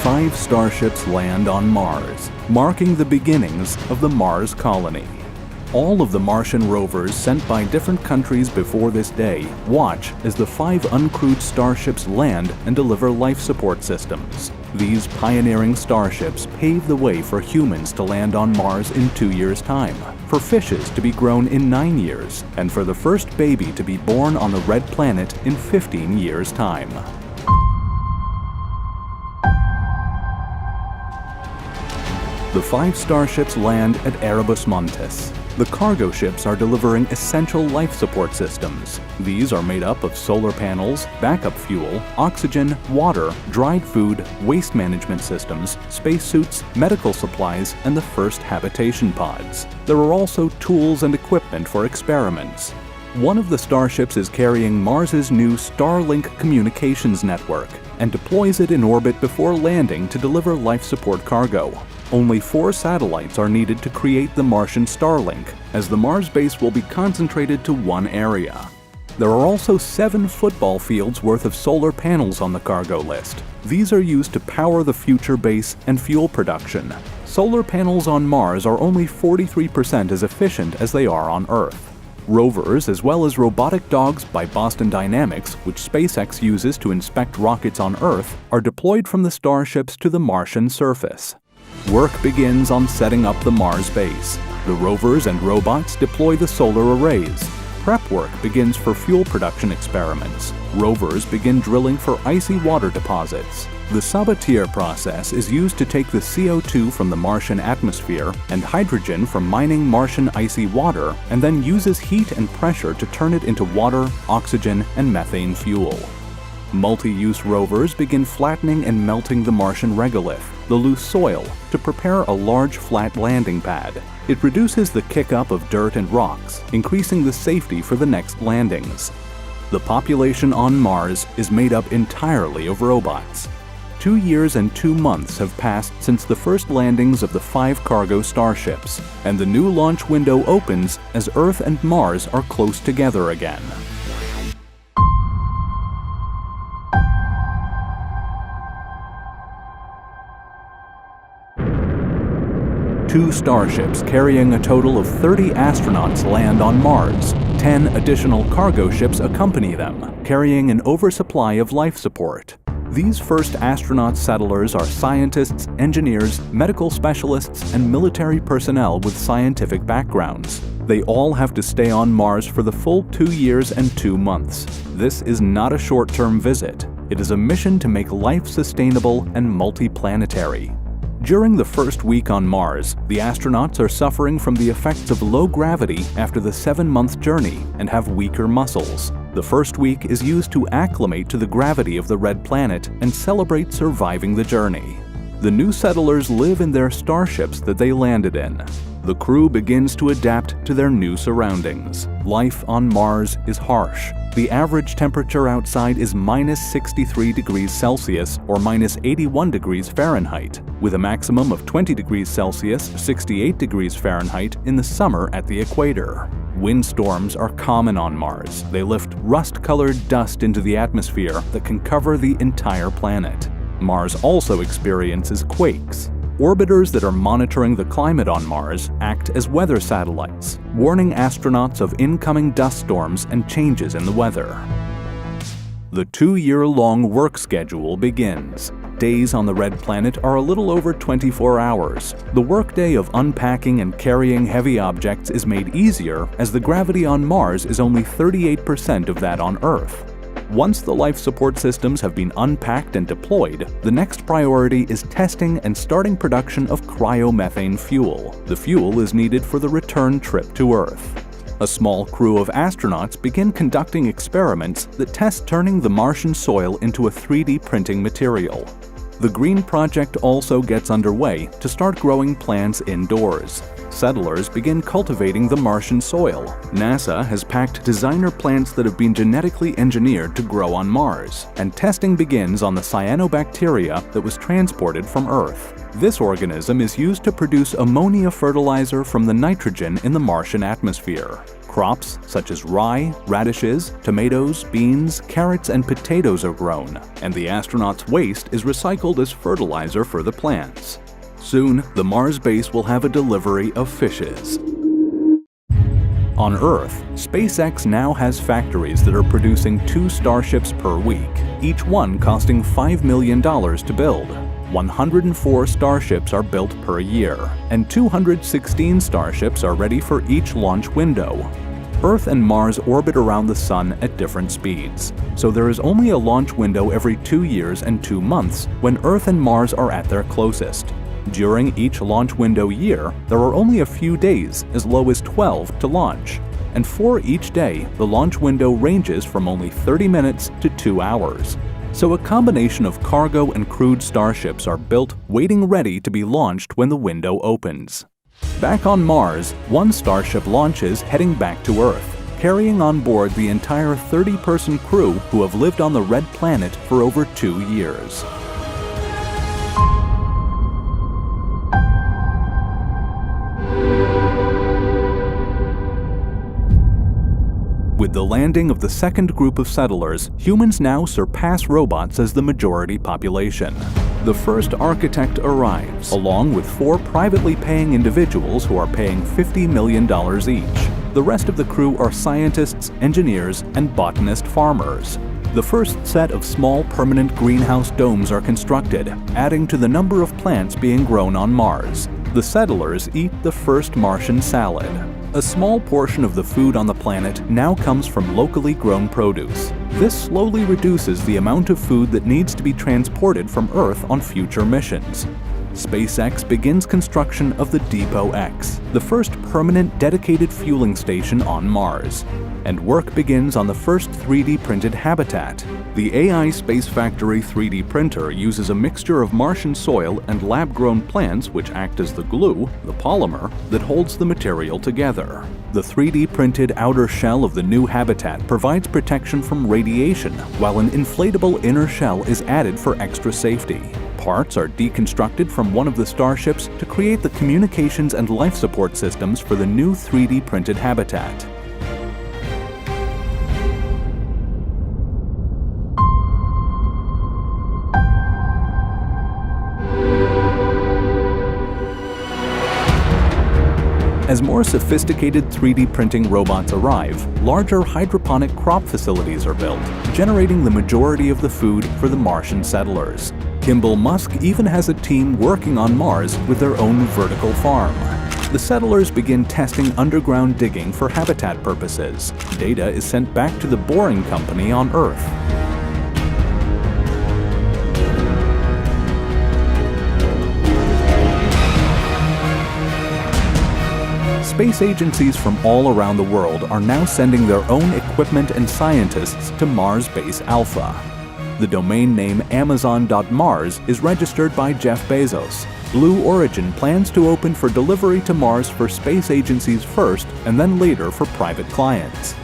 5 starships land on Mars, marking the beginnings of the Mars colony. All of the Martian rovers sent by different countries before this day watch as the 5 uncrewed starships land and deliver life support systems. These pioneering starships pave the way for humans to land on Mars in 2 years' time, for fishes to be grown in 9 years, and for the first baby to be born on the red planet in 15 years' time. The 5 starships land at Erebus Montis. The cargo ships are delivering essential life support systems. These are made up of solar panels, backup fuel, oxygen, water, dried food, waste management systems, spacesuits, medical supplies, and the first habitation pods. There are also tools and equipment for experiments. One of the starships is carrying Mars's new Starlink communications network and deploys it in orbit before landing to deliver life support cargo. Only 4 satellites are needed to create the Martian Starlink, as the Mars base will be concentrated to one area. There are also 7 football fields worth of solar panels on the cargo list. These are used to power the future base and fuel production. Solar panels on Mars are only 43% as efficient as they are on Earth. Rovers, as well as robotic dogs by Boston Dynamics, which SpaceX uses to inspect rockets on Earth, are deployed from the starships to the Martian surface. Work begins on setting up the Mars base. The rovers and robots deploy the solar arrays. Prep work begins for fuel production experiments. Rovers begin drilling for icy water deposits. The Sabatier process is used to take the CO2 from the Martian atmosphere and hydrogen from mining Martian icy water, and then uses heat and pressure to turn it into water, oxygen, and methane fuel. Multi-use rovers begin flattening and melting the Martian regolith, the loose soil, to prepare a large flat landing pad. It reduces the kick-up of dirt and rocks, increasing the safety for the next landings. The population on Mars is made up entirely of robots. 2 years and 2 months have passed since the first landings of the 5 cargo starships, and the new launch window opens as Earth and Mars are close together again. Two starships carrying a total of 30 astronauts land on Mars. 10 additional cargo ships accompany them, carrying an oversupply of life support. These first astronaut settlers are scientists, engineers, medical specialists, and military personnel with scientific backgrounds. They all have to stay on Mars for the full 2 years and 2 months. This is not a short-term visit. It is a mission to make life sustainable and multi-planetary. During the first week on Mars, the astronauts are suffering from the effects of low gravity after the 7-month journey and have weaker muscles. The first week is used to acclimate to the gravity of the red planet and celebrate surviving the journey. The new settlers live in their starships that they landed in. The crew begins to adapt to their new surroundings. Life on Mars is harsh. The average temperature outside is minus 63 degrees Celsius or minus 81 degrees Fahrenheit, with a maximum of 20 degrees Celsius, 68 degrees Fahrenheit in the summer at the equator. Windstorms are common on Mars. They lift rust-colored dust into the atmosphere that can cover the entire planet. Mars also experiences quakes. Orbiters that are monitoring the climate on Mars act as weather satellites, warning astronauts of incoming dust storms and changes in the weather. The 2-year-long work schedule begins. Days on the red planet are a little over 24 hours. The workday of unpacking and carrying heavy objects is made easier as the gravity on Mars is only 38% of that on Earth. Once the life support systems have been unpacked and deployed, the next priority is testing and starting production of cryomethane fuel. The fuel is needed for the return trip to Earth. A small crew of astronauts begin conducting experiments that test turning the Martian soil into a 3D printing material. The Green Project also gets underway to start growing plants indoors. Settlers begin cultivating the Martian soil. NASA has packed designer plants that have been genetically engineered to grow on Mars, and testing begins on the cyanobacteria that was transported from Earth. This organism is used to produce ammonia fertilizer from the nitrogen in the Martian atmosphere. Crops such as rye, radishes, tomatoes, beans, carrots, and potatoes are grown, and the astronauts' waste is recycled as fertilizer for the plants. Soon, the Mars base will have a delivery of fishes. On Earth, SpaceX now has factories that are producing 2 Starships per week, each one costing $5 million to build. 104 Starships are built per year, and 216 Starships are ready for each launch window. Earth and Mars orbit around the Sun at different speeds, so there is only a launch window every 2 years and 2 months when Earth and Mars are at their closest. During each launch window year, there are only a few days, as low as 12, to launch. And for each day, the launch window ranges from only 30 minutes to 2 hours. So a combination of cargo and crewed starships are built, waiting ready to be launched when the window opens. Back on Mars, one Starship launches heading back to Earth, carrying on board the entire 30-person crew who have lived on the Red Planet for over 2 years. With the landing of the second group of settlers, humans now surpass robots as the majority population. The first architect arrives, along with 4 privately paying individuals who are paying $50 million each. The rest of the crew are scientists, engineers, and botanist farmers. The first set of small permanent greenhouse domes are constructed, adding to the number of plants being grown on Mars. The settlers eat the first Martian salad. A small portion of the food on the planet now comes from locally grown produce. This slowly reduces the amount of food that needs to be transported from Earth on future missions. SpaceX begins construction of the Depot X, the first permanent dedicated fueling station on Mars. And work begins on the first 3D printed habitat. The AI Space Factory 3D printer uses a mixture of Martian soil and lab-grown plants which act as the glue, the polymer, that holds the material together. The 3D printed outer shell of the new habitat provides protection from radiation, while an inflatable inner shell is added for extra safety. Parts are deconstructed from one of the starships to create the communications and life support systems for the new 3D printed habitat. As more sophisticated 3D printing robots arrive, larger hydroponic crop facilities are built, generating the majority of the food for the Martian settlers. Kimball Musk even has a team working on Mars with their own vertical farm. The settlers begin testing underground digging for habitat purposes. Data is sent back to the Boring Company on Earth. Space agencies from all around the world are now sending their own equipment and scientists to Mars Base Alpha. The domain name Amazon.Mars is registered by Jeff Bezos. Blue Origin plans to open for delivery to Mars for space agencies first and then later for private clients.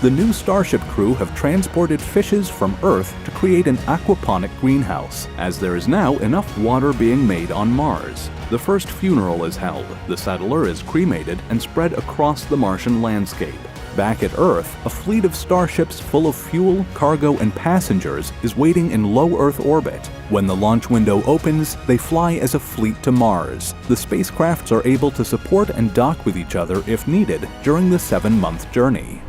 The new Starship crew have transported fishes from Earth to create an aquaponic greenhouse, as there is now enough water being made on Mars. The first funeral is held, the settler is cremated and spread across the Martian landscape. Back at Earth, a fleet of starships full of fuel, cargo, and passengers is waiting in low Earth orbit. When the launch window opens, they fly as a fleet to Mars. The spacecrafts are able to support and dock with each other if needed during the 7-month journey.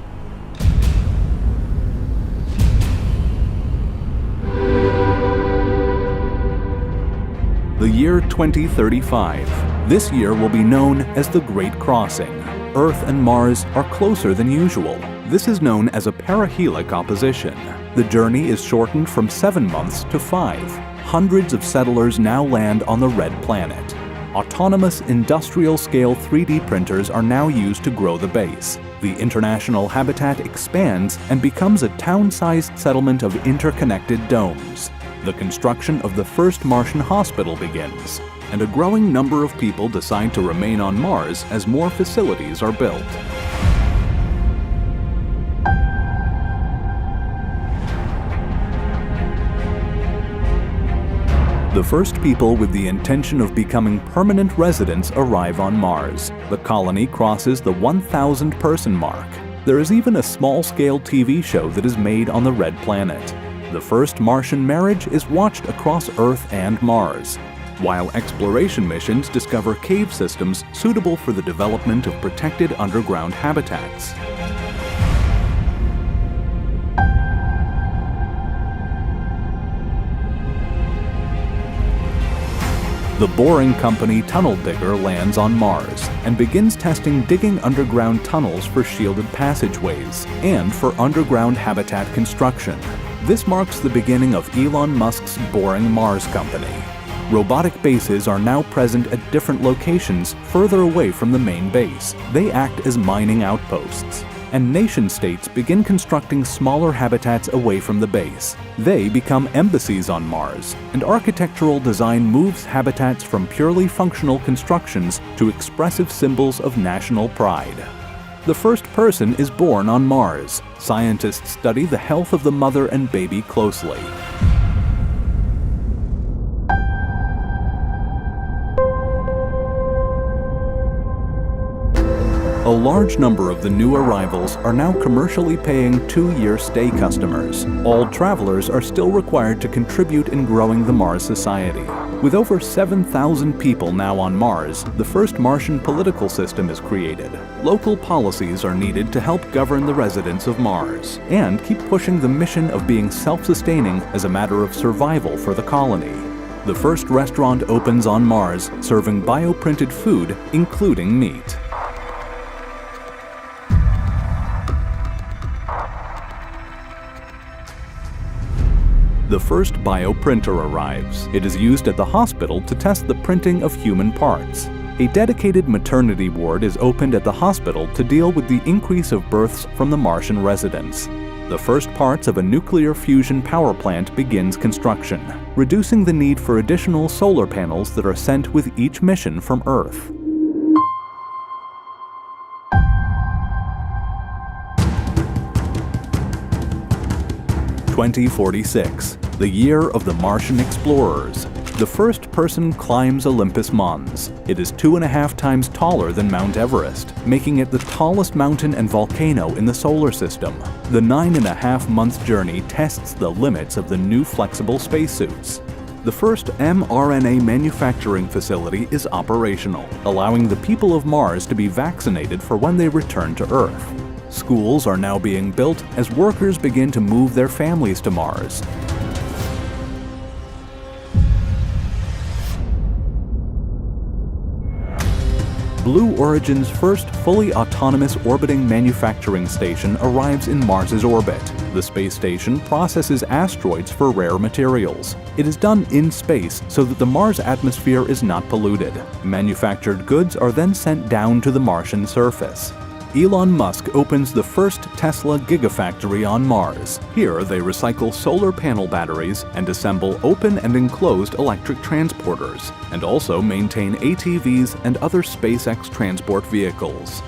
The year 2035. This year will be known as the Great Crossing. Earth and Mars are closer than usual. This is known as a perihelic opposition. The journey is shortened from 7 months to 5. Hundreds of settlers now land on the Red Planet. Autonomous industrial-scale 3D printers are now used to grow the base. The international habitat expands and becomes a town-sized settlement of interconnected domes. The construction of the first Martian hospital begins, and a growing number of people decide to remain on Mars as more facilities are built. The first people with the intention of becoming permanent residents arrive on Mars. The colony crosses the 1,000-person mark. There is even a small-scale TV show that is made on the Red Planet. The first Martian marriage is watched across Earth and Mars, while exploration missions discover cave systems suitable for the development of protected underground habitats. The boring company Tunnel Digger lands on Mars and begins testing digging underground tunnels for shielded passageways and for underground habitat construction. This marks the beginning of Elon Musk's Boring Mars company. Robotic bases are now present at different locations further away from the main base. They act as mining outposts. And nation-states begin constructing smaller habitats away from the base. They become embassies on Mars, and architectural design moves habitats from purely functional constructions to expressive symbols of national pride. The first person is born on Mars. Scientists study the health of the mother and baby closely. A large number of the new arrivals are now commercially paying 2-year stay customers. All travelers are still required to contribute in growing the Mars society. With over 7,000 people now on Mars, the first Martian political system is created. Local policies are needed to help govern the residents of Mars and keep pushing the mission of being self-sustaining as a matter of survival for the colony. The first restaurant opens on Mars, serving bioprinted food, including meat. The first bioprinter arrives. It is used at the hospital to test the printing of human parts. A dedicated maternity ward is opened at the hospital to deal with the increase of births from the Martian residents. The first parts of a nuclear fusion power plant begins construction, reducing the need for additional solar panels that are sent with each mission from Earth. (2046), the year of the Martian explorers. The first person climbs Olympus Mons. It is 2.5 times taller than Mount Everest, making it the tallest mountain and volcano in the solar system. The 9.5-month journey tests the limits of the new flexible spacesuits. The first mRNA manufacturing facility is operational, allowing the people of Mars to be vaccinated for when they return to Earth. Schools are now being built as workers begin to move their families to Mars. Blue Origin's first fully autonomous orbiting manufacturing station arrives in Mars's orbit. The space station processes asteroids for rare materials. It is done in space so that the Mars atmosphere is not polluted. Manufactured goods are then sent down to the Martian surface. Elon Musk opens the first Tesla Gigafactory on Mars. Here, they recycle solar panel batteries and assemble open and enclosed electric transporters, and also maintain ATVs and other SpaceX transport vehicles.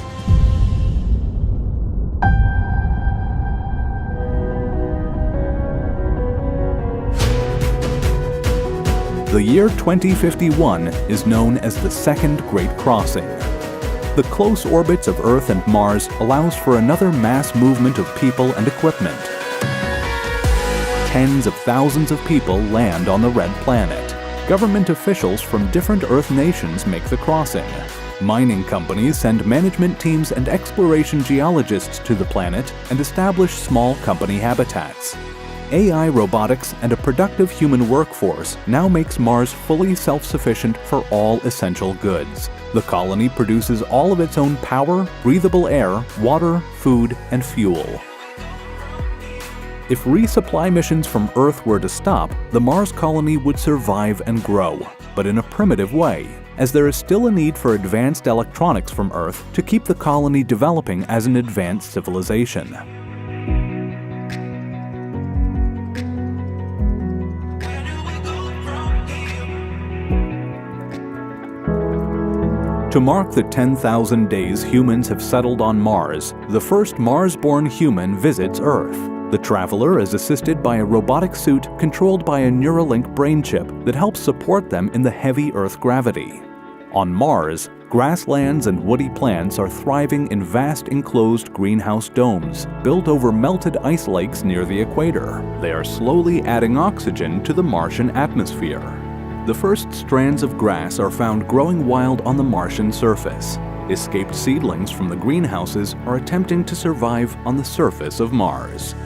The year 2051 is known as the Second Great Crossing. The close orbits of Earth and Mars allows for another mass movement of people and equipment. Tens of thousands of people land on the Red Planet. Government officials from different Earth nations make the crossing. Mining companies send management teams and exploration geologists to the planet and establish small company habitats. AI robotics and a productive human workforce now makes Mars fully self-sufficient for all essential goods. The colony produces all of its own power, breathable air, water, food, and fuel. If resupply missions from Earth were to stop, the Mars colony would survive and grow, but in a primitive way, as there is still a need for advanced electronics from Earth to keep the colony developing as an advanced civilization. To mark the 10,000 days humans have settled on Mars, the first Mars-born human visits Earth. The traveler is assisted by a robotic suit controlled by a Neuralink brain chip that helps support them in the heavy Earth gravity. On Mars, Grasslands and woody plants are thriving in vast enclosed greenhouse domes built over melted ice lakes near the equator. They are slowly adding oxygen to the Martian atmosphere. The first strands of grass are found growing wild on the Martian surface. Escaped seedlings from the greenhouses are attempting to survive on the surface of Mars.